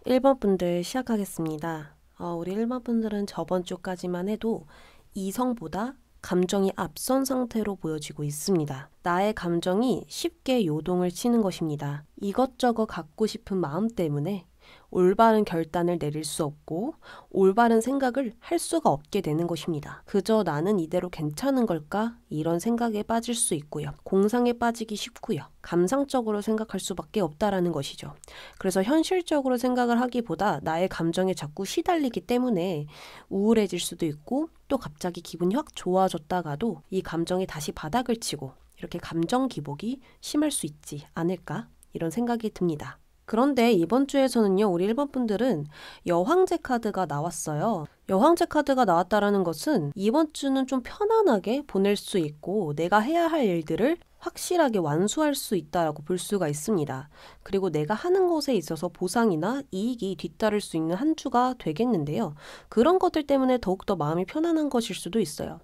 1번 분들 시작하겠습니다. 우리 1번 분들은 저번 주까지만 해도 이성보다 감정이 앞선 상태로 보여지고 있습니다. 나의 감정이 쉽게 요동을 치는 것입니다. 이것저것 갖고 싶은 마음 때문에 올바른 결단을 내릴 수 없고 올바른 생각을 할 수가 없게 되는 것입니다. 그저 나는 이대로 괜찮은 걸까? 이런 생각에 빠질 수 있고요. 공상에 빠지기 쉽고요. 감상적으로 생각할 수밖에 없다라는 것이죠. 그래서 현실적으로 생각을 하기보다 나의 감정에 자꾸 시달리기 때문에 우울해질 수도 있고 또 갑자기 기분이 확 좋아졌다가도 이 감정이 다시 바닥을 치고 이렇게 감정 기복이 심할 수 있지 않을까? 이런 생각이 듭니다. 그런데 이번 주에서는요, 우리 1번 분들은 여황제 카드가 나왔어요. 여황제 카드가 나왔다라는 것은 이번 주는 좀 편안하게 보낼 수 있고 내가 해야 할 일들을 확실하게 완수할 수 있다라고 볼 수가 있습니다. 그리고 내가 하는 것에 있어서 보상이나 이익이 뒤따를 수 있는 한 주가 되겠는데요. 그런 것들 때문에 더욱더 마음이 편안한 것일 수도 있어요.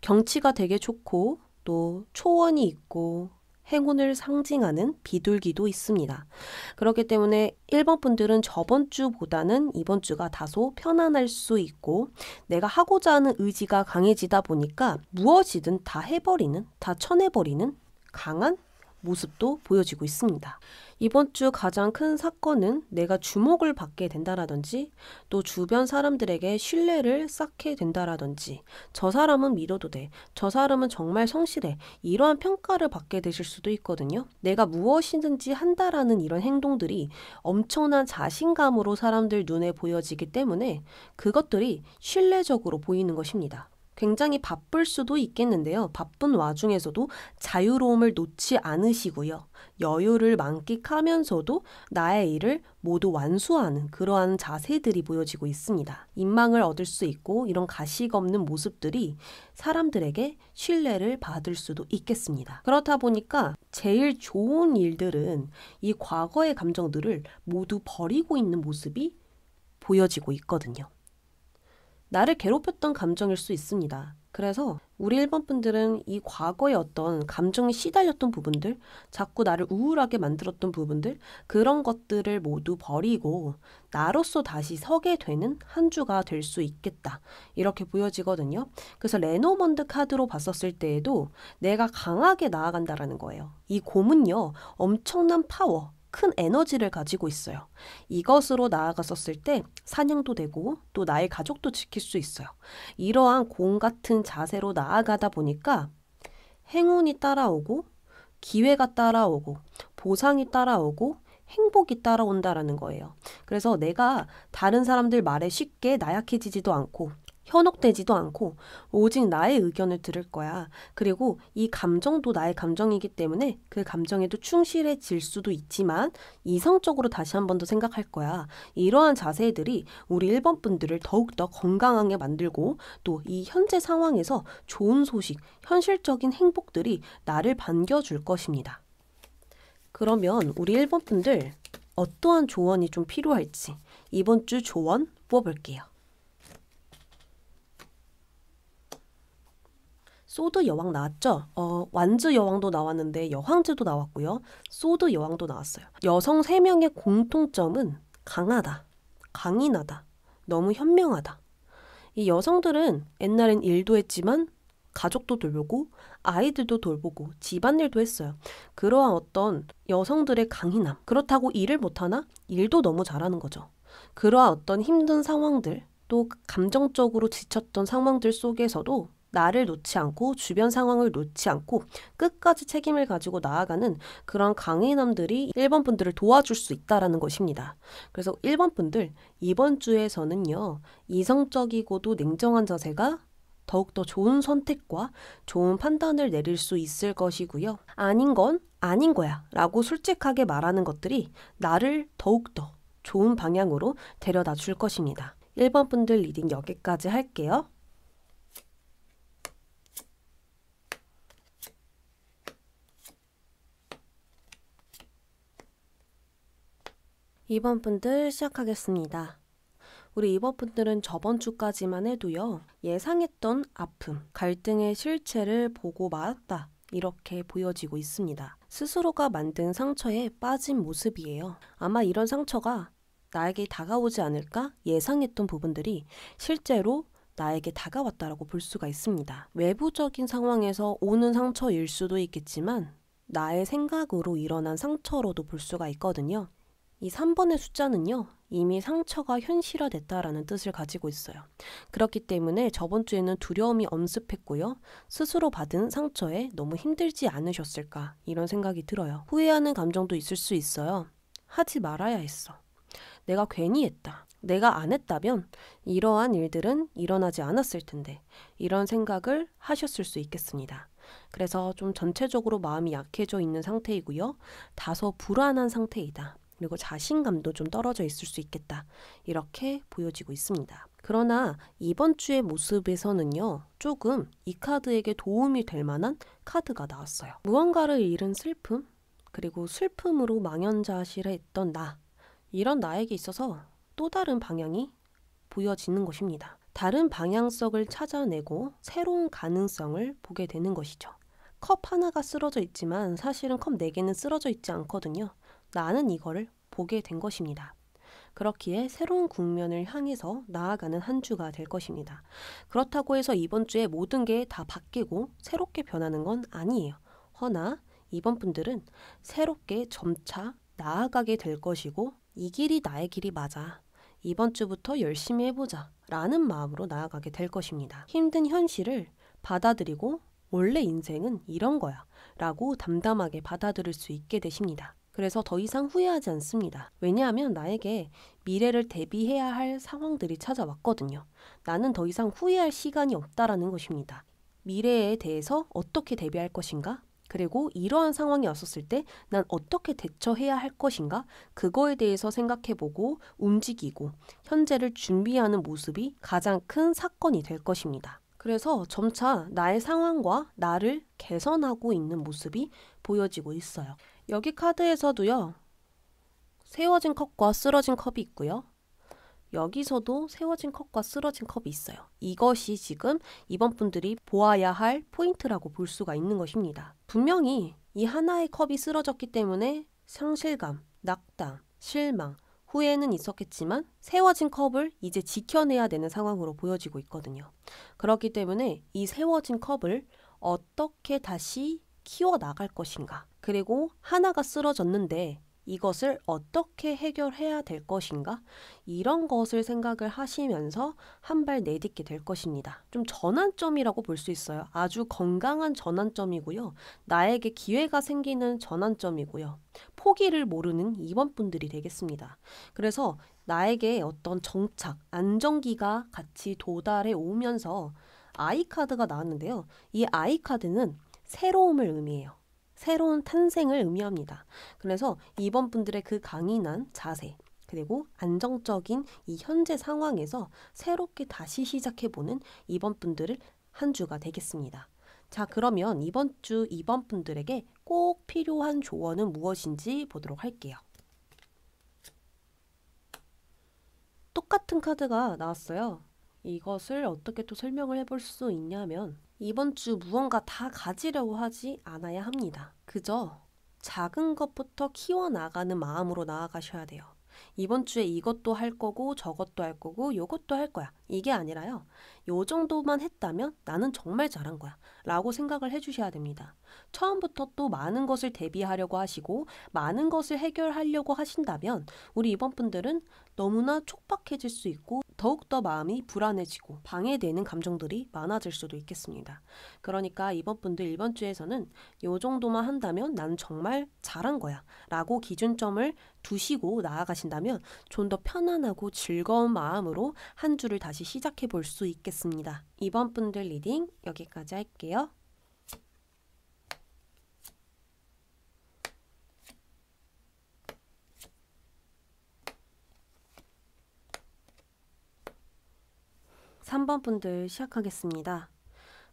경치가 되게 좋고 또 초원이 있고 행운을 상징하는 비둘기도 있습니다. 그렇기 때문에 1번 분들은 저번 주보다는 이번 주가 다소 편안할 수 있고 내가 하고자 하는 의지가 강해지다 보니까 무엇이든 다 해버리는, 다 쳐내버리는 강한 모습도 보여지고 있습니다. 이번 주 가장 큰 사건은 내가 주목을 받게 된다라든지 또 주변 사람들에게 신뢰를 쌓게 된다라든지 저 사람은 믿어도 돼. 저 사람은 정말 성실해. 이러한 평가를 받게 되실 수도 있거든요. 내가 무엇이든지 한다라는 이런 행동들이 엄청난 자신감으로 사람들 눈에 보여지기 때문에 그것들이 신뢰적으로 보이는 것입니다. 굉장히 바쁠 수도 있겠는데요. 바쁜 와중에서도 자유로움을 놓지 않으시고요. 여유를 만끽하면서도 나의 일을 모두 완수하는 그러한 자세들이 보여지고 있습니다. 인망을 얻을 수 있고 이런 가식 없는 모습들이 사람들에게 신뢰를 받을 수도 있겠습니다. 그렇다 보니까 제일 좋은 일들은 이 과거의 감정들을 모두 버리고 있는 모습이 보여지고 있거든요. 나를 괴롭혔던 감정일 수 있습니다. 그래서 우리 1번 분들은 이 과거의 어떤 감정에 시달렸던 부분들, 자꾸 나를 우울하게 만들었던 부분들, 그런 것들을 모두 버리고 나로서 다시 서게 되는 한 주가 될 수 있겠다. 이렇게 보여지거든요. 그래서 레노먼드 카드로 봤었을 때에도 내가 강하게 나아간다라는 거예요. 이 곰은요, 엄청난 파워, 큰 에너지를 가지고 있어요. 이것으로 나아갔었을 때 사냥도 되고 또 나의 가족도 지킬 수 있어요. 이러한 곰 같은 자세로 나아가다 보니까 행운이 따라오고 기회가 따라오고 보상이 따라오고 행복이 따라온다라는 거예요. 그래서 내가 다른 사람들 말에 쉽게 나약해지지도 않고 현혹되지도 않고 오직 나의 의견을 들을 거야. 그리고 이 감정도 나의 감정이기 때문에 그 감정에도 충실해질 수도 있지만 이성적으로 다시 한 번 더 생각할 거야. 이러한 자세들이 우리 1번 분들을 더욱더 건강하게 만들고 또 이 현재 상황에서 좋은 소식, 현실적인 행복들이 나를 반겨줄 것입니다. 그러면 우리 1번 분들 어떠한 조언이 좀 필요할지 이번 주 조언 뽑아볼게요. 소드 여왕 나왔죠? 완즈 여왕도 나왔는데 여황제도 나왔고요. 소드 여왕도 나왔어요. 여성 3명의 공통점은 강하다, 강인하다, 너무 현명하다. 이 여성들은 옛날엔 일도 했지만 가족도 돌보고 아이들도 돌보고 집안일도 했어요. 그러한 어떤 여성들의 강인함. 그렇다고 일을 못하나? 일도 너무 잘하는 거죠. 그러한 어떤 힘든 상황들, 또 감정적으로 지쳤던 상황들 속에서도 나를 놓지 않고 주변 상황을 놓지 않고 끝까지 책임을 가지고 나아가는 그런 강인함들이 1번 분들을 도와줄 수 있다라는 것입니다. 그래서 1번 분들 이번 주에서는요. 이성적이고도 냉정한 자세가 더욱더 좋은 선택과 좋은 판단을 내릴 수 있을 것이고요. 아닌 건 아닌 거야 라고 솔직하게 말하는 것들이 나를 더욱더 좋은 방향으로 데려다 줄 것입니다. 1번 분들 리딩 여기까지 할게요. 2번 분들 시작하겠습니다. 우리 2번 분들은 저번 주까지만 해도요. 예상했던 아픔, 갈등의 실체를 보고 말았다. 이렇게 보여지고 있습니다. 스스로가 만든 상처에 빠진 모습이에요. 아마 이런 상처가 나에게 다가오지 않을까 예상했던 부분들이 실제로 나에게 다가왔다라고 볼 수가 있습니다. 외부적인 상황에서 오는 상처일 수도 있겠지만 나의 생각으로 일어난 상처로도 볼 수가 있거든요. 이 3번의 숫자는요, 이미 상처가 현실화됐다라는 뜻을 가지고 있어요. 그렇기 때문에 저번 주에는 두려움이 엄습했고요. 스스로 받은 상처에 너무 힘들지 않으셨을까 이런 생각이 들어요. 후회하는 감정도 있을 수 있어요. 하지 말아야 했어. 내가 괜히 했다. 내가 안 했다면 이러한 일들은 일어나지 않았을 텐데 이런 생각을 하셨을 수 있겠습니다. 그래서 좀 전체적으로 마음이 약해져 있는 상태이고요. 다소 불안한 상태이다. 그리고 자신감도 좀 떨어져 있을 수 있겠다. 이렇게 보여지고 있습니다. 그러나 이번 주의 모습에서는요. 조금 이 카드에게 도움이 될 만한 카드가 나왔어요. 무언가를 잃은 슬픔, 그리고 슬픔으로 망연자실했던 나. 이런 나에게 있어서 또 다른 방향이 보여지는 것입니다. 다른 방향성을 찾아내고 새로운 가능성을 보게 되는 것이죠. 컵 하나가 쓰러져 있지만 사실은 컵 4개는 쓰러져 있지 않거든요. 나는 이거를 보게 된 것입니다. 그렇기에 새로운 국면을 향해서 나아가는 한 주가 될 것입니다. 그렇다고 해서 이번 주에 모든 게 다 바뀌고 새롭게 변하는 건 아니에요. 허나 이번 분들은 새롭게 점차 나아가게 될 것이고 이 길이 나의 길이 맞아. 이번 주부터 열심히 해보자 라는 마음으로 나아가게 될 것입니다. 힘든 현실을 받아들이고 원래 인생은 이런 거야 라고 담담하게 받아들일 수 있게 되십니다. 그래서 더 이상 후회하지 않습니다. 왜냐하면 나에게 미래를 대비해야 할 상황들이 찾아왔거든요. 나는 더 이상 후회할 시간이 없다라는 것입니다. 미래에 대해서 어떻게 대비할 것인가? 그리고 이러한 상황이 왔었을 때 난 어떻게 대처해야 할 것인가? 그거에 대해서 생각해보고 움직이고 현재를 준비하는 모습이 가장 큰 사건이 될 것입니다. 그래서 점차 나의 상황과 나를 개선하고 있는 모습이 보여지고 있어요. 여기 카드에서도요. 세워진 컵과 쓰러진 컵이 있고요. 여기서도 세워진 컵과 쓰러진 컵이 있어요. 이것이 지금 이번 분들이 보아야 할 포인트라고 볼 수가 있는 것입니다. 분명히 이 하나의 컵이 쓰러졌기 때문에 상실감, 낙담, 실망, 후회는 있었겠지만 세워진 컵을 이제 지켜내야 되는 상황으로 보여지고 있거든요. 그렇기 때문에 이 세워진 컵을 어떻게 다시 키워나갈 것인가, 그리고 하나가 쓰러졌는데 이것을 어떻게 해결해야 될 것인가, 이런 것을 생각을 하시면서 한 발 내딛게 될 것입니다. 좀 전환점이라고 볼 수 있어요. 아주 건강한 전환점이고요. 나에게 기회가 생기는 전환점이고요. 포기를 모르는 이번 분들이 되겠습니다. 그래서 나에게 어떤 정착, 안정기가 같이 도달해 오면서 아이 카드가 나왔는데요. 이 아이 카드는 새로움을 의미해요. 새로운 탄생을 의미합니다. 그래서 이번 분들의 그 강인한 자세, 그리고 안정적인 이 현재 상황에서 새롭게 다시 시작해보는 이번 분들을 한 주가 되겠습니다. 자, 그러면 이번 주 이번 분들에게 꼭 필요한 조언은 무엇인지 보도록 할게요. 똑같은 카드가 나왔어요. 이것을 어떻게 또 설명을 해볼 수 있냐면 이번 주 무언가 다 가지려고 하지 않아야 합니다. 그저 작은 것부터 키워나가는 마음으로 나아가셔야 돼요. 이번 주에 이것도 할 거고 저것도 할 거고 요것도 할 거야. 이게 아니라요. 요 정도만 했다면 나는 정말 잘한 거야 라고 생각을 해주셔야 됩니다. 처음부터 또 많은 것을 대비하려고 하시고 많은 것을 해결하려고 하신다면 우리 이번 분들은 너무나 촉박해질 수 있고 더욱더 마음이 불안해지고 방해되는 감정들이 많아질 수도 있겠습니다. 그러니까 이번 분들 이번 주에서는 요 정도만 한다면 나는 정말 잘한 거야 라고 기준점을 두시고 나아가신다면 좀 더 편안하고 즐거운 마음으로 한 주를 다시 시작해 볼 수 있겠습니다. 이번 분들 리딩 여기까지 할게요. 삼 번 분들 시작하겠습니다.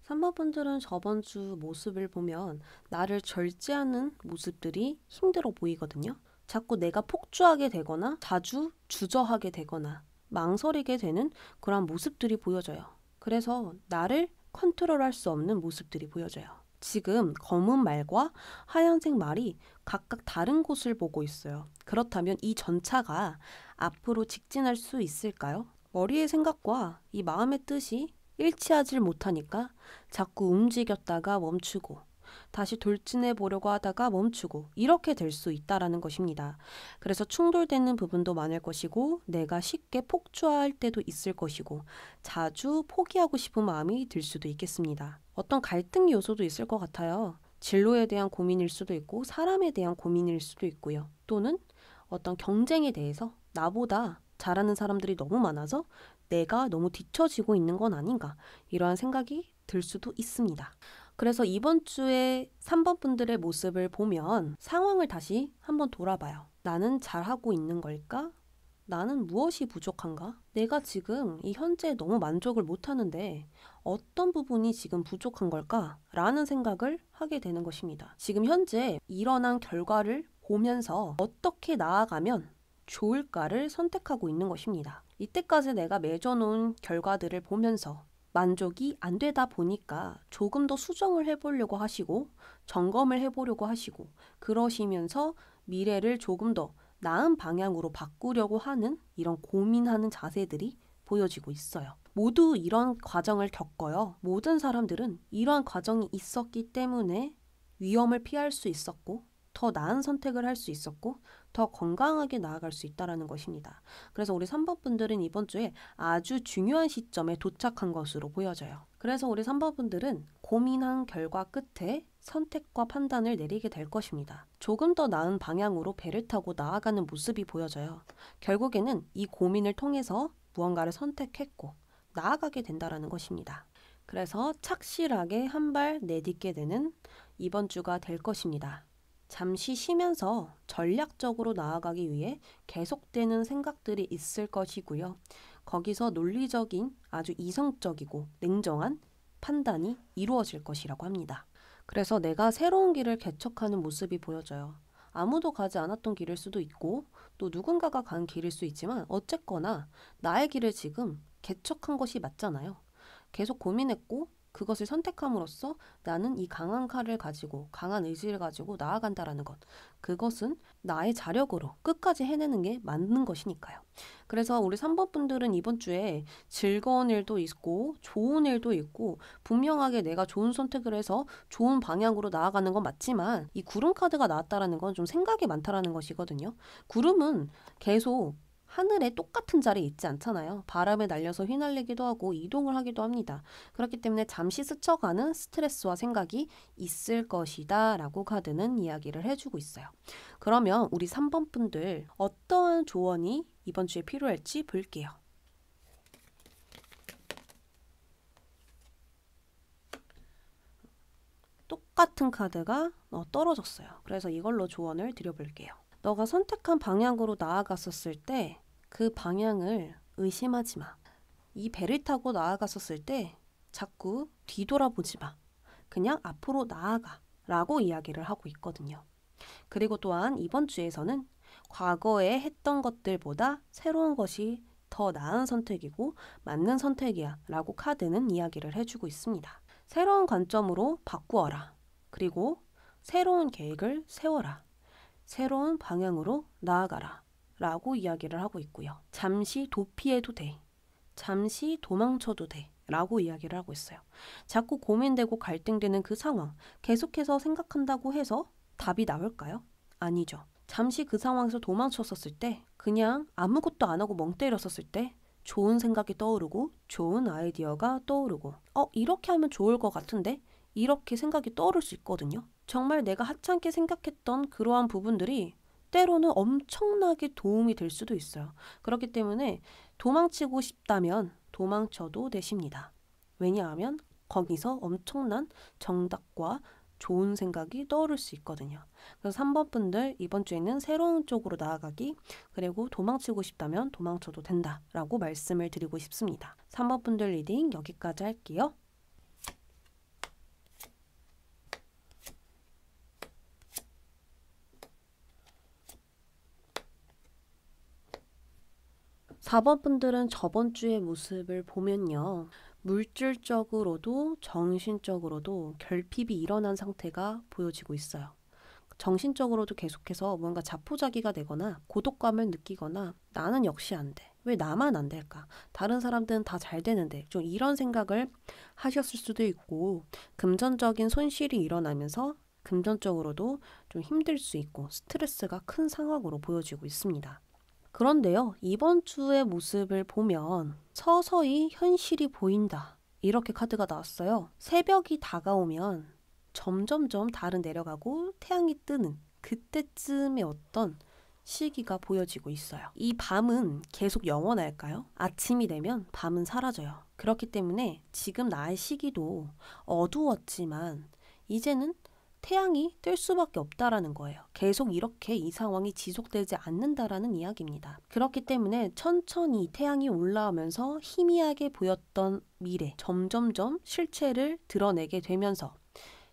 3번 분들은 저번 주 모습을 보면 나를 절제하는 모습들이 힘들어 보이거든요. 자꾸 내가 폭주하게 되거나 자주 주저하게 되거나 망설이게 되는 그런 모습들이 보여져요. 그래서 나를 컨트롤할 수 없는 모습들이 보여져요. 지금 검은 말과 하얀색 말이 각각 다른 곳을 보고 있어요. 그렇다면 이 전차가 앞으로 직진할 수 있을까요? 머리의 생각과 이 마음의 뜻이 일치하지 못하니까 자꾸 움직였다가 멈추고 다시 돌진해 보려고 하다가 멈추고 이렇게 될 수 있다라는 것입니다. 그래서 충돌되는 부분도 많을 것이고 내가 쉽게 폭주할 때도 있을 것이고 자주 포기하고 싶은 마음이 들 수도 있겠습니다. 어떤 갈등 요소도 있을 것 같아요. 진로에 대한 고민일 수도 있고 사람에 대한 고민일 수도 있고요. 또는 어떤 경쟁에 대해서 나보다 잘하는 사람들이 너무 많아서 내가 너무 뒤처지고 있는 건 아닌가 이러한 생각이 들 수도 있습니다. 그래서 이번 주에 3번 분들의 모습을 보면 상황을 다시 한번 돌아봐요. 나는 잘하고 있는 걸까? 나는 무엇이 부족한가? 내가 지금 이 현재에 너무 만족을 못하는데 어떤 부분이 지금 부족한 걸까? 라는 생각을 하게 되는 것입니다. 지금 현재 일어난 결과를 보면서 어떻게 나아가면 좋을까를 선택하고 있는 것입니다. 이때까지 내가 맺어놓은 결과들을 보면서 만족이 안 되다 보니까 조금 더 수정을 해보려고 하시고 점검을 해보려고 하시고 그러시면서 미래를 조금 더 나은 방향으로 바꾸려고 하는 이런 고민하는 자세들이 보여지고 있어요. 모두 이런 과정을 겪어요. 모든 사람들은 이러한 과정이 있었기 때문에 위험을 피할 수 있었고 더 나은 선택을 할 수 있었고 더 건강하게 나아갈 수 있다는 것입니다. 그래서 우리 3번 분들은 이번 주에 아주 중요한 시점에 도착한 것으로 보여져요. 그래서 우리 3번 분들은 고민한 결과 끝에 선택과 판단을 내리게 될 것입니다. 조금 더 나은 방향으로 배를 타고 나아가는 모습이 보여져요. 결국에는 이 고민을 통해서 무언가를 선택했고 나아가게 된다는 것입니다. 그래서 착실하게 한 발 내딛게 되는 이번 주가 될 것입니다. 잠시 쉬면서 전략적으로 나아가기 위해 계속되는 생각들이 있을 것이고요. 거기서 논리적인 아주 이성적이고 냉정한 판단이 이루어질 것이라고 합니다. 그래서 내가 새로운 길을 개척하는 모습이 보여져요. 아무도 가지 않았던 길일 수도 있고 또 누군가가 간 길일 수 있지만 어쨌거나 나의 길을 지금 개척한 것이 맞잖아요. 계속 고민했고 그것을 선택함으로써 나는 이 강한 칼을 가지고 강한 의지를 가지고 나아간다라는 것. 그것은 나의 자력으로 끝까지 해내는 게 맞는 것이니까요. 그래서 우리 3번 분들은 이번 주에 즐거운 일도 있고 좋은 일도 있고 분명하게 내가 좋은 선택을 해서 좋은 방향으로 나아가는 건 맞지만 이 구름 카드가 나왔다라는 건 좀 생각이 많다라는 것이거든요. 구름은 계속 하늘에 똑같은 자리에 있지 않잖아요. 바람에 날려서 휘날리기도 하고 이동을 하기도 합니다. 그렇기 때문에 잠시 스쳐가는 스트레스와 생각이 있을 것이다 라고 카드는 이야기를 해주고 있어요. 그러면 우리 3번 분들 어떠한 조언이 이번 주에 필요할지 볼게요. 똑같은 카드가 떨어졌어요. 그래서 이걸로 조언을 드려볼게요. 너가 선택한 방향으로 나아갔었을 때 그 방향을 의심하지 마. 이 배를 타고 나아갔었을 때 자꾸 뒤돌아보지 마. 그냥 앞으로 나아가 라고 이야기를 하고 있거든요. 그리고 또한 이번 주에서는 과거에 했던 것들보다 새로운 것이 더 나은 선택이고 맞는 선택이야 라고 카드는 이야기를 해주고 있습니다. 새로운 관점으로 바꾸어라. 그리고 새로운 계획을 세워라. 새로운 방향으로 나아가라 라고 이야기를 하고 있고요. 잠시 도피해도 돼. 잠시 도망쳐도 돼 라고 이야기를 하고 있어요. 자꾸 고민되고 갈등되는 그 상황 계속해서 생각한다고 해서 답이 나올까요? 아니죠. 잠시 그 상황에서 도망쳤었을 때 그냥 아무것도 안 하고 멍 때렸었을 때 좋은 생각이 떠오르고 좋은 아이디어가 떠오르고 이렇게 하면 좋을 것 같은데 이렇게 생각이 떠오를 수 있거든요. 정말 내가 하찮게 생각했던 그러한 부분들이 때로는 엄청나게 도움이 될 수도 있어요. 그렇기 때문에 도망치고 싶다면 도망쳐도 되십니다. 왜냐하면 거기서 엄청난 정답과 좋은 생각이 떠오를 수 있거든요. 그래서 3번 분들 이번 주에는 새로운 쪽으로 나아가기 그리고 도망치고 싶다면 도망쳐도 된다라고 말씀을 드리고 싶습니다. 3번 분들 리딩 여기까지 할게요. 4번 분들은 저번 주의 모습을 보면요. 물질적으로도 정신적으로도 결핍이 일어난 상태가 보여지고 있어요. 정신적으로도 계속해서 뭔가 자포자기가 되거나 고독감을 느끼거나 나는 역시 안 돼. 왜 나만 안 될까? 다른 사람들은 다 잘 되는데 좀 이런 생각을 하셨을 수도 있고 금전적인 손실이 일어나면서 금전적으로도 좀 힘들 수 있고 스트레스가 큰 상황으로 보여지고 있습니다. 그런데요, 이번 주의 모습을 보면 서서히 현실이 보인다. 이렇게 카드가 나왔어요. 새벽이 다가오면 점점점 달은 내려가고 태양이 뜨는 그때쯤의 어떤 시기가 보여지고 있어요. 이 밤은 계속 영원할까요? 아침이 되면 밤은 사라져요. 그렇기 때문에 지금 나의 시기도 어두웠지만 이제는 태양이 뜰 수밖에 없다라는 거예요. 계속 이렇게 이 상황이 지속되지 않는다라는 이야기입니다. 그렇기 때문에 천천히 태양이 올라오면서 희미하게 보였던 미래, 점점점 실체를 드러내게 되면서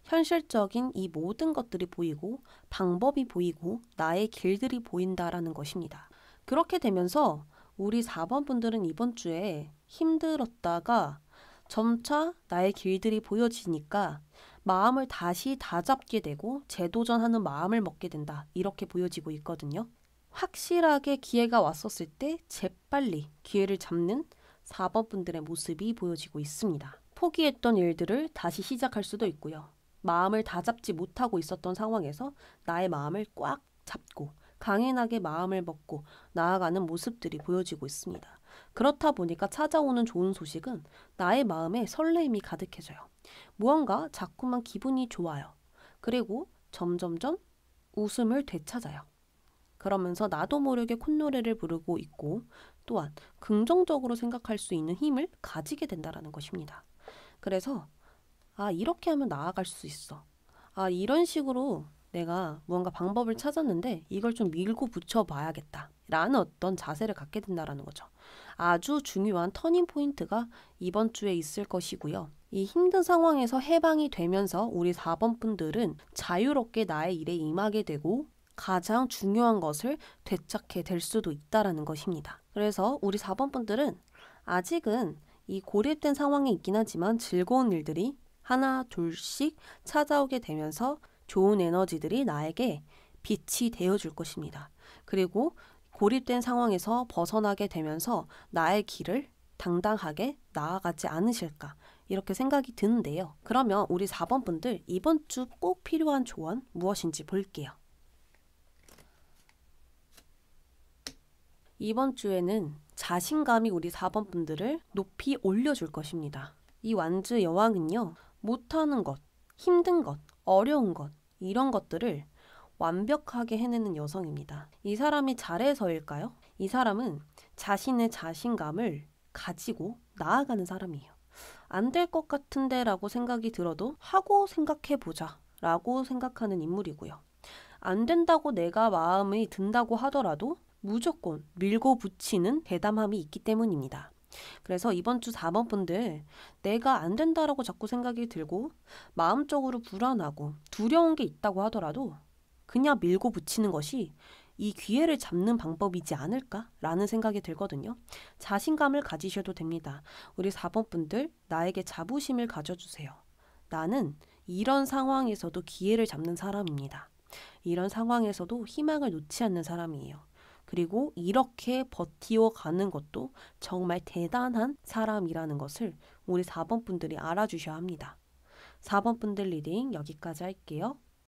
현실적인 이 모든 것들이 보이고 방법이 보이고 나의 길들이 보인다라는 것입니다. 그렇게 되면서 우리 4번 분들은 이번 주에 힘들었다가 점차 나의 길들이 보여지니까 마음을 다시 다잡게 되고 재도전하는 마음을 먹게 된다. 이렇게 보여지고 있거든요. 확실하게 기회가 왔었을 때 재빨리 기회를 잡는 4번 분들의 모습이 보여지고 있습니다. 포기했던 일들을 다시 시작할 수도 있고요. 마음을 다잡지 못하고 있었던 상황에서 나의 마음을 꽉 잡고 강인하게 마음을 먹고 나아가는 모습들이 보여지고 있습니다. 그렇다 보니까 찾아오는 좋은 소식은 나의 마음에 설레임이 가득해져요. 무언가 자꾸만 기분이 좋아요. 그리고 점점점 웃음을 되찾아요. 그러면서 나도 모르게 콧노래를 부르고 있고 또한 긍정적으로 생각할 수 있는 힘을 가지게 된다는 것입니다. 그래서 이렇게 하면 나아갈 수 있어. 이런 식으로 내가 무언가 방법을 찾았는데 이걸 좀 밀고 붙여 봐야겠다. 라는 어떤 자세를 갖게 된다는 거죠. 아주 중요한 터닝 포인트가 이번 주에 있을 것이고요. 이 힘든 상황에서 해방이 되면서 우리 4번 분들은 자유롭게 나의 일에 임하게 되고 가장 중요한 것을 되찾게 될 수도 있다는 것입니다. 그래서 우리 4번 분들은 아직은 이 고립된 상황에 있긴 하지만 즐거운 일들이 하나 둘씩 찾아오게 되면서 좋은 에너지들이 나에게 빛이 되어줄 것입니다. 그리고 고립된 상황에서 벗어나게 되면서 나의 길을 당당하게 나아가지 않으실까 이렇게 생각이 드는데요. 그러면 우리 4번 분들 이번 주 꼭 필요한 조언 무엇인지 볼게요. 이번 주에는 자신감이 우리 4번 분들을 높이 올려줄 것입니다. 이 완즈 여왕은요. 못하는 것, 힘든 것, 어려운 것 이런 것들을 완벽하게 해내는 여성입니다. 이 사람이 잘해서일까요? 이 사람은 자신의 자신감을 가지고 나아가는 사람이에요. 안 될 것 같은데 라고 생각이 들어도 하고 생각해보자 라고 생각하는 인물이고요. 안 된다고 내가 마음이 든다고 하더라도 무조건 밀고 붙이는 대담함이 있기 때문입니다. 그래서 이번 주 4번 분들 내가 안 된다라고 자꾸 생각이 들고 마음적으로 불안하고 두려운 게 있다고 하더라도 그냥 밀고 붙이는 것이 이 기회를 잡는 방법이지 않을까라는 생각이 들거든요. 자신감을 가지셔도 됩니다. 우리 4번 분들 나에게 자부심을 가져주세요. 나는 이런 상황에서도 기회를 잡는 사람입니다. 이런 상황에서도 희망을 놓지 않는 사람이에요. 그리고 이렇게 버티어가는 것도 정말 대단한 사람이라는 것을 우리 4번 분들이 알아주셔야 합니다. 4번 분들 리딩 여기까지 할게요.